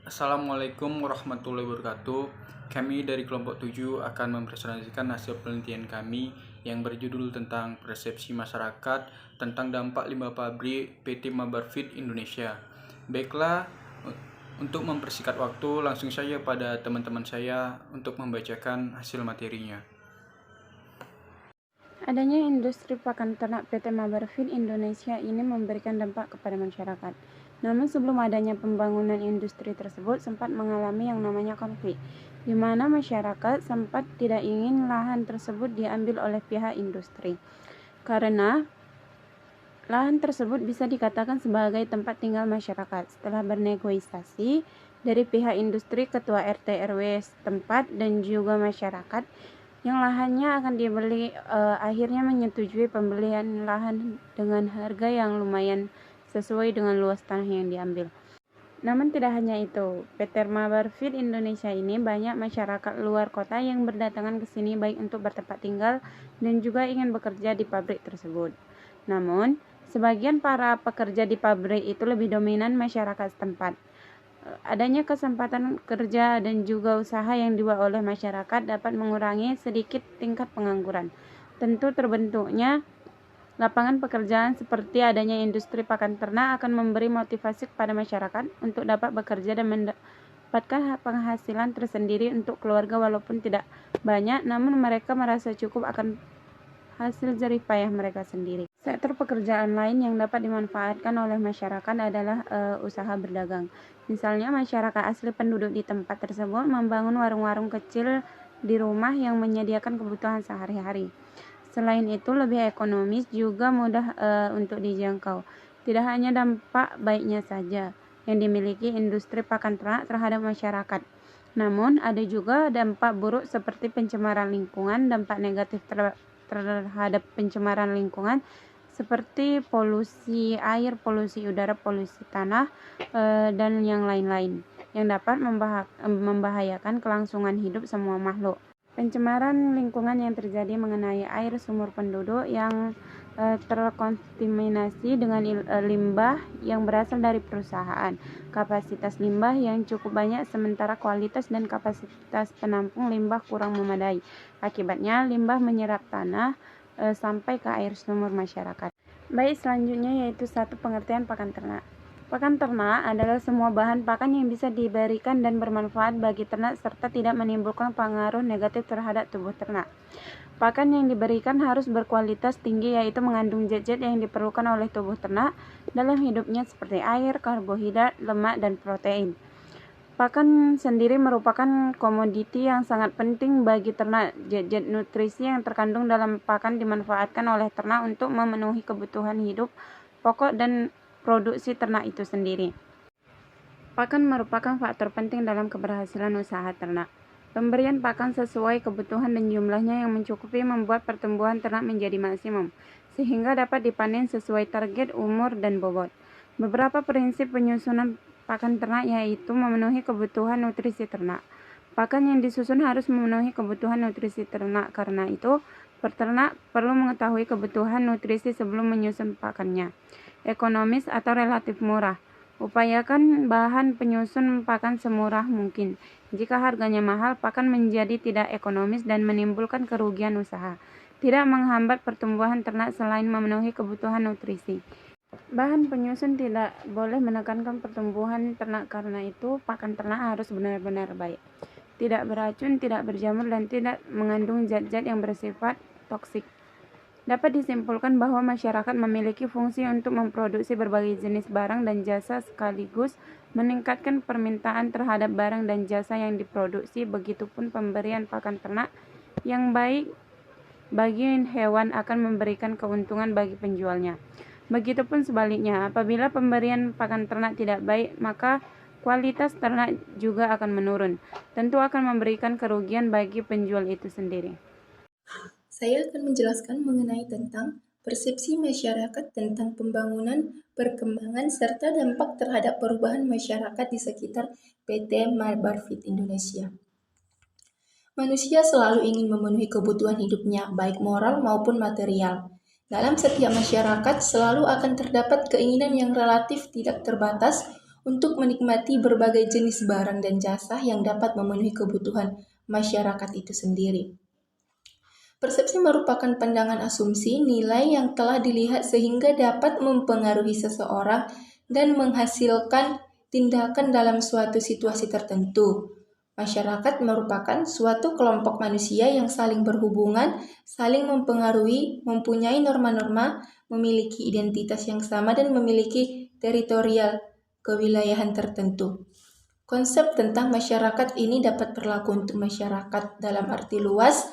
Assalamualaikum warahmatullahi wabarakatuh. Kami dari kelompok 7 akan mempresentasikan hasil penelitian kami yang berjudul tentang persepsi masyarakat tentang dampak limbah pabrik PT Mabarfit Indonesia. Baiklah, untuk mempersingkat waktu, langsung saja pada teman-teman saya untuk membacakan hasil materinya. Adanya industri pakan ternak PT Mabarfit Indonesia ini memberikan dampak kepada masyarakat. Namun sebelum adanya pembangunan industri tersebut sempat mengalami yang namanya konflik, di mana masyarakat sempat tidak ingin lahan tersebut diambil oleh pihak industri. Karena lahan tersebut bisa dikatakan sebagai tempat tinggal masyarakat. Setelah bernegosiasi dari pihak industri, ketua RT RW setempat dan juga masyarakat yang lahannya akan dibeli akhirnya menyetujui pembelian lahan dengan harga yang lumayan sesuai dengan luas tanah yang diambil. Namun tidak hanya itu, PT Mabarfit Indonesia ini banyak masyarakat luar kota yang berdatangan ke sini baik untuk bertempat tinggal dan juga ingin bekerja di pabrik tersebut. Namun, sebagian para pekerja di pabrik itu lebih dominan masyarakat setempat. Adanya kesempatan kerja dan juga usaha yang dibuat oleh masyarakat dapat mengurangi sedikit tingkat pengangguran. Tentu terbentuknya lapangan pekerjaan seperti adanya industri pakan ternak akan memberi motivasi kepada masyarakat untuk dapat bekerja dan mendapatkan penghasilan tersendiri untuk keluarga walaupun tidak banyak, namun mereka merasa cukup akan hasil jerih payah mereka sendiri. Sektor pekerjaan lain yang dapat dimanfaatkan oleh masyarakat adalah usaha berdagang. Misalnya masyarakat asli penduduk di tempat tersebut membangun warung-warung kecil di rumah yang menyediakan kebutuhan sehari-hari. Selain itu lebih ekonomis juga mudah untuk dijangkau. Tidak hanya dampak baiknya saja yang dimiliki industri pakan ternak terhadap masyarakat, namun ada juga dampak buruk seperti pencemaran lingkungan. Dampak negatif terhadap pencemaran lingkungan seperti polusi air, polusi udara, polusi tanah, dan yang lain-lain yang dapat membahayakan kelangsungan hidup semua makhluk. Pencemaran lingkungan yang terjadi mengenai air sumur penduduk yang terkontaminasi dengan limbah yang berasal dari perusahaan. Kapasitas limbah yang cukup banyak sementara kualitas dan kapasitas penampung limbah kurang memadai. Akibatnya limbah menyerap tanah sampai ke air sumur masyarakat. Baik, selanjutnya yaitu satu pengertian pakan ternak. Pakan ternak adalah semua bahan pakan yang bisa diberikan dan bermanfaat bagi ternak serta tidak menimbulkan pengaruh negatif terhadap tubuh ternak. Pakan yang diberikan harus berkualitas tinggi yaitu mengandung zat-zat yang diperlukan oleh tubuh ternak dalam hidupnya seperti air, karbohidrat, lemak, dan protein. Pakan sendiri merupakan komoditi yang sangat penting bagi ternak. Zat-zat nutrisi yang terkandung dalam pakan dimanfaatkan oleh ternak untuk memenuhi kebutuhan hidup pokok dan produksi ternak itu sendiri. Pakan merupakan faktor penting dalam keberhasilan usaha ternak. Pemberian pakan sesuai kebutuhan dan jumlahnya yang mencukupi membuat pertumbuhan ternak menjadi maksimum, sehingga dapat dipanen sesuai target umur dan bobot. Beberapa prinsip penyusunan pakan ternak yaitu memenuhi kebutuhan nutrisi ternak. Pakan yang disusun harus memenuhi kebutuhan nutrisi ternak. Karena itu, peternak perlu mengetahui kebutuhan nutrisi sebelum menyusun pakannya. Ekonomis atau relatif murah. Upayakan bahan penyusun pakan semurah mungkin. Jika harganya mahal, pakan menjadi tidak ekonomis dan menimbulkan kerugian usaha. Tidak menghambat pertumbuhan ternak selain memenuhi kebutuhan nutrisi. Bahan penyusun tidak boleh menekankan pertumbuhan ternak, karena itu pakan ternak harus benar-benar baik. Tidak beracun, tidak berjamur, dan tidak mengandung zat-zat yang bersifat toksik. Dapat disimpulkan bahwa masyarakat memiliki fungsi untuk memproduksi berbagai jenis barang dan jasa sekaligus meningkatkan permintaan terhadap barang dan jasa yang diproduksi. Begitupun pemberian pakan ternak yang baik bagi hewan akan memberikan keuntungan bagi penjualnya. Begitupun sebaliknya, apabila pemberian pakan ternak tidak baik, maka kualitas ternak juga akan menurun. Tentu akan memberikan kerugian bagi penjual itu sendiri. Saya akan menjelaskan mengenai tentang persepsi masyarakat tentang pembangunan, perkembangan, serta dampak terhadap perubahan masyarakat di sekitar PT Mabarfit Indonesia. Manusia selalu ingin memenuhi kebutuhan hidupnya, baik moral maupun material. Dalam setiap masyarakat selalu akan terdapat keinginan yang relatif tidak terbatas untuk menikmati berbagai jenis barang dan jasa yang dapat memenuhi kebutuhan masyarakat itu sendiri. Persepsi merupakan pandangan asumsi nilai yang telah dilihat sehingga dapat mempengaruhi seseorang dan menghasilkan tindakan dalam suatu situasi tertentu. Masyarakat merupakan suatu kelompok manusia yang saling berhubungan, saling mempengaruhi, mempunyai norma-norma, memiliki identitas yang sama, dan memiliki teritorial kewilayahan tertentu. Konsep tentang masyarakat ini dapat berlaku untuk masyarakat dalam arti luas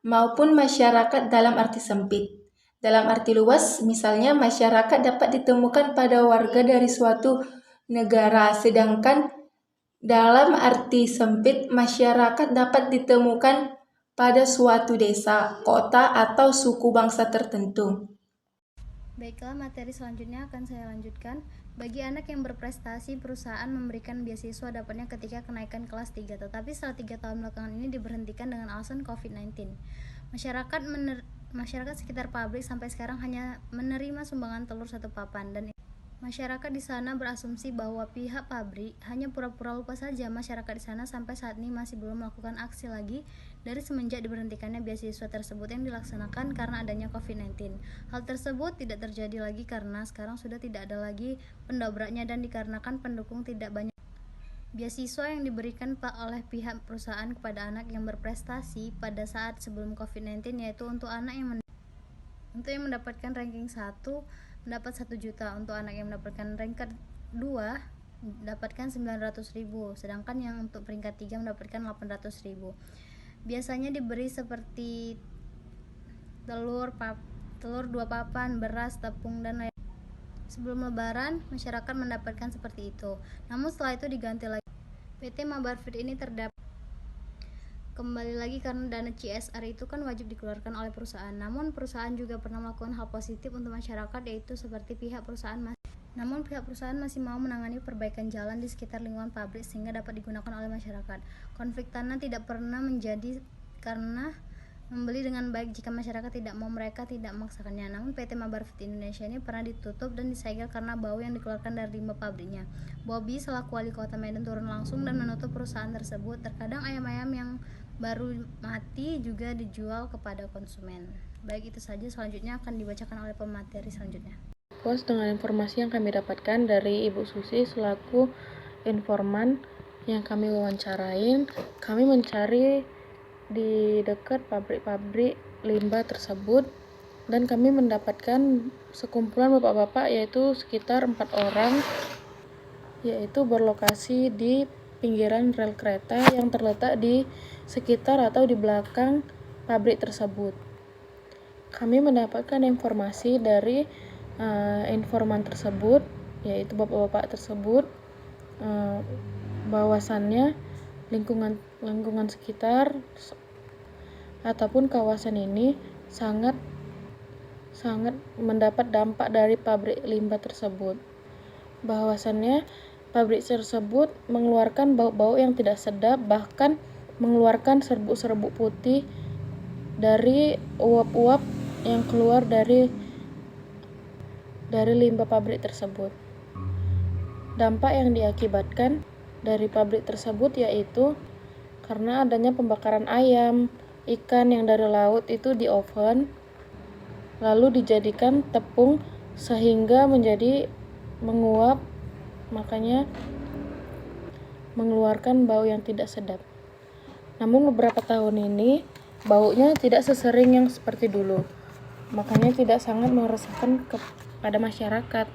maupun masyarakat dalam arti sempit. Dalam arti luas, misalnya masyarakat dapat ditemukan pada warga dari suatu negara, sedangkan dalam arti sempit, masyarakat dapat ditemukan pada suatu desa, kota, atau suku bangsa tertentu. Baiklah, materi selanjutnya akan saya lanjutkan. Bagi anak yang berprestasi, perusahaan memberikan beasiswa dapatnya ketika kenaikan kelas 3, tetapi setelah 3 tahun belakangan ini diberhentikan dengan alasan COVID-19. Masyarakat sekitar pabrik sampai sekarang hanya menerima sumbangan telur 1 papan, dan masyarakat di sana berasumsi bahwa pihak pabrik hanya pura-pura lupa saja. Masyarakat di sana sampai saat ini masih belum melakukan aksi lagi dari semenjak diberhentikannya beasiswa tersebut yang dilaksanakan karena adanya COVID-19. Hal tersebut tidak terjadi lagi karena sekarang sudah tidak ada lagi pendobraknya dan dikarenakan pendukung tidak banyak. Beasiswa yang diberikan oleh pihak perusahaan kepada anak yang berprestasi pada saat sebelum COVID-19 yaitu untuk anak yang mendapatkan ranking 1 mendapat 1 juta, untuk anak yang mendapatkan ranking 2 mendapatkan 900.000, sedangkan yang untuk peringkat 3 mendapatkan 800.000. Biasanya diberi seperti telur 2 papan, beras, tepung, dan lain. Sebelum lebaran, masyarakat mendapatkan seperti itu. Namun setelah itu diganti lagi. PT Mabarfit ini terdapat kembali lagi karena dana CSR itu kan wajib dikeluarkan oleh perusahaan. Namun perusahaan juga pernah melakukan hal positif untuk masyarakat, yaitu seperti pihak perusahaan masih mau menangani perbaikan jalan di sekitar lingkungan pabrik sehingga dapat digunakan oleh masyarakat. Konflik tanah tidak pernah menjadi karena membeli dengan baik jika masyarakat tidak mau, mereka tidak memaksakannya. Namun PT Mabarfit Indonesia ini pernah ditutup dan disegel karena bau yang dikeluarkan dari limbah pabriknya. Bobi selaku wali kota Medan turun langsung dan menutup perusahaan tersebut. Terkadang ayam-ayam yang baru mati juga dijual kepada konsumen. Baik, itu saja. Selanjutnya akan dibacakan oleh pemateri selanjutnya. Puas dengan informasi yang kami dapatkan dari Ibu Susi selaku informan yang kami wawancarain. Kami mencari di dekat pabrik-pabrik limbah tersebut dan kami mendapatkan sekumpulan bapak-bapak yaitu sekitar 4 orang, yaitu berlokasi di pinggiran rel kereta yang terletak di sekitar atau di belakang pabrik tersebut. Kami mendapatkan informasi dari informan tersebut, yaitu bapak-bapak tersebut, bahwasannya lingkungan sekitar ataupun kawasan ini sangat mendapat dampak dari pabrik limbah tersebut. Bahwasannya pabrik tersebut mengeluarkan bau-bau yang tidak sedap, bahkan mengeluarkan serbuk-serbuk putih dari uap-uap yang keluar dari limbah pabrik tersebut. Dampak yang diakibatkan dari pabrik tersebut yaitu karena adanya pembakaran ayam, ikan yang dari laut itu di oven, lalu dijadikan tepung sehingga menjadi menguap, makanya mengeluarkan bau yang tidak sedap. Namun beberapa tahun ini baunya tidak sesering yang seperti dulu, makanya tidak sangat meresahkan kepada masyarakat.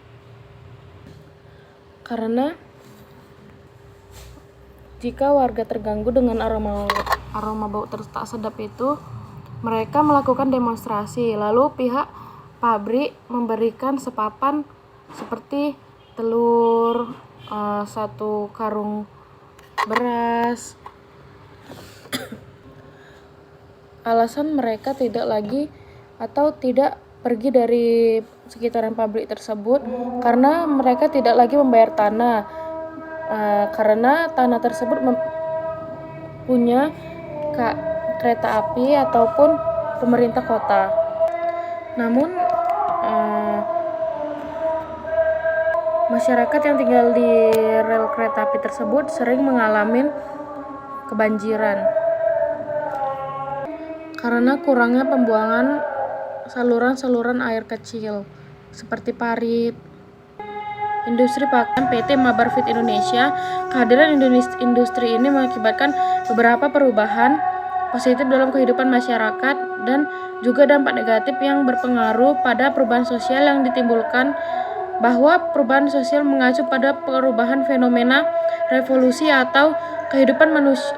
Karena jika warga terganggu dengan aroma bau tak sedap itu, mereka melakukan demonstrasi. Lalu pihak pabrik memberikan sepapan seperti telur, 1 karung beras. Alasan mereka tidak pergi dari sekitaran pabrik tersebut karena mereka tidak lagi membayar tanah, karena tanah tersebut punya kereta api ataupun pemerintah Masyarakat yang tinggal di rel kereta api tersebut sering mengalami kebanjiran karena kurangnya pembuangan saluran-saluran air kecil seperti parit. Industri pakan PT Mabar Feed Indonesia. Kehadiran industri ini mengakibatkan beberapa perubahan positif dalam kehidupan masyarakat dan juga dampak negatif yang berpengaruh pada perubahan sosial yang ditimbulkan, bahwa perubahan sosial mengacu pada perubahan fenomena revolusi atau kehidupan manusia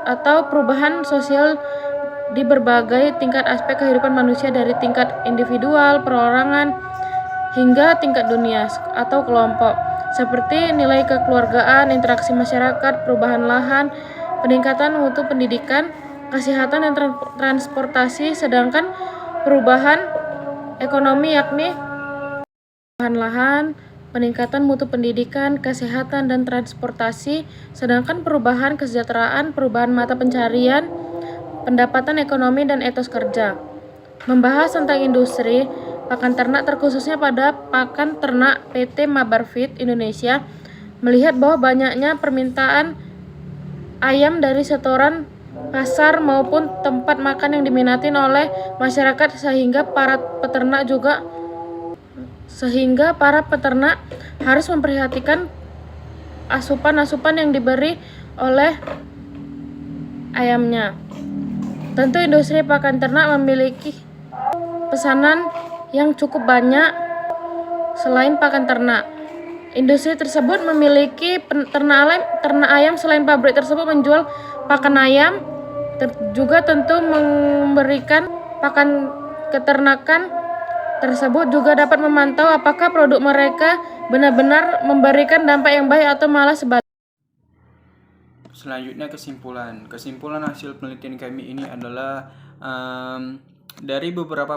atau perubahan sosial di berbagai tingkat aspek kehidupan manusia, dari tingkat individual, perorangan, hingga tingkat dunia atau kelompok, seperti nilai kekeluargaan, interaksi masyarakat, perubahan lahan, peningkatan mutu pendidikan, kesehatan, dan transportasi. Sedangkan perubahan ekonomi yakni perubahan lahan, peningkatan mutu pendidikan, kesehatan, dan transportasi. Sedangkan perubahan kesejahteraan, perubahan mata pencarian, pendapatan ekonomi, dan etos kerja. Membahas tentang industri pakan ternak, terkhususnya pada pakan ternak PT Mabar Feed Indonesia, melihat bahwa banyaknya permintaan ayam dari setoran pasar maupun tempat makan yang diminati oleh masyarakat, sehingga para peternak harus memperhatikan asupan yang diberi oleh ayamnya. Tentu industri pakan ternak memiliki pesanan yang cukup banyak selain pakan ternak. Industri tersebut memiliki ternak ayam. Selain pabrik tersebut menjual pakan ayam, juga tentu memberikan pakan keternakan tersebut juga dapat memantau apakah produk mereka benar-benar memberikan dampak yang baik atau malah sebaliknya. Selanjutnya kesimpulan hasil penelitian kami ini adalah dari beberapa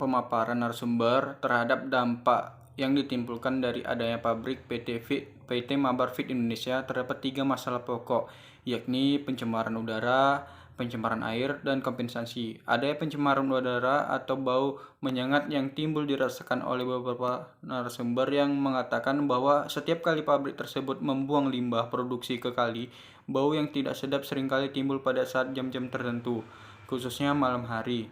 pemaparan narasumber terhadap dampak yang ditimbulkan dari adanya pabrik PT Mabar Feed Indonesia, terdapat 3 masalah pokok, yakni pencemaran udara, pencemaran air, dan kompensasi. Adanya pencemaran udara atau bau menyengat yang timbul dirasakan oleh beberapa narasumber yang mengatakan bahwa setiap kali pabrik tersebut membuang limbah produksi ke kali, bau yang tidak sedap seringkali timbul pada saat jam-jam tertentu, khususnya malam hari,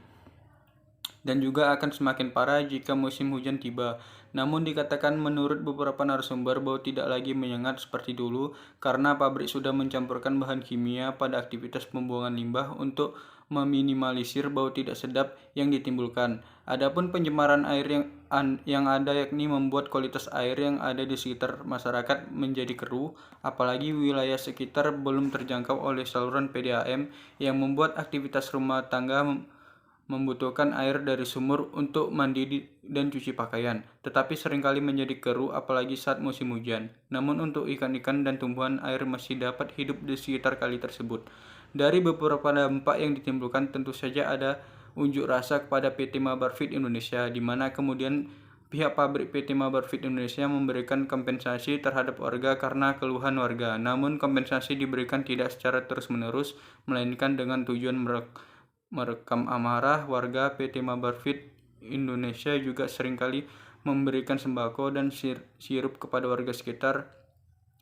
dan juga akan semakin parah jika musim hujan tiba. Namun dikatakan menurut beberapa narasumber bau tidak lagi menyengat seperti dulu karena pabrik sudah mencampurkan bahan kimia pada aktivitas pembuangan limbah untuk meminimalisir bau tidak sedap yang ditimbulkan. Adapun pencemaran air yang ada yakni membuat kualitas air yang ada di sekitar masyarakat menjadi keruh, apalagi wilayah sekitar belum terjangkau oleh saluran PDAM yang membuat aktivitas rumah tangga membutuhkan air dari sumur untuk mandi dan cuci pakaian, tetapi seringkali menjadi keruh apalagi saat musim hujan. Namun untuk ikan-ikan dan tumbuhan air masih dapat hidup di sekitar kali tersebut. Dari beberapa dampak yang ditimbulkan tentu saja ada unjuk rasa kepada PT Mabar Feed Indonesia, di mana kemudian pihak pabrik PT Mabar Feed Indonesia memberikan kompensasi terhadap warga karena keluhan warga. Namun kompensasi diberikan tidak secara terus-menerus, melainkan dengan tujuan merekam amarah warga. PT Mabar Feed Indonesia juga seringkali memberikan sembako dan sirup kepada warga sekitar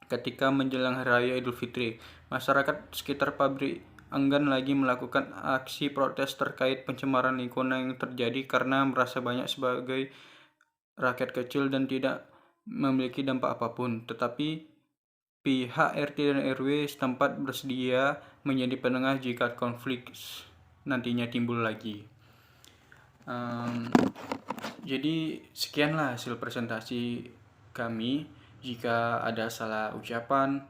ketika menjelang Hari Raya Idul Fitri. Masyarakat sekitar pabrik enggan lagi melakukan aksi protes terkait pencemaran lingkungan yang terjadi karena merasa banyak sebagai rakyat kecil dan tidak memiliki dampak apapun. Tetapi pihak RT dan RW setempat bersedia menjadi penengah jika konflik nantinya timbul lagi. Jadi sekianlah hasil presentasi kami. Jika ada salah ucapan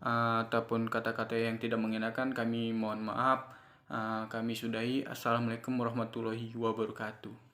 ataupun kata-kata yang tidak mengenakan, kami mohon maaf. Kami sudahi. Assalamualaikum warahmatullahi wabarakatuh.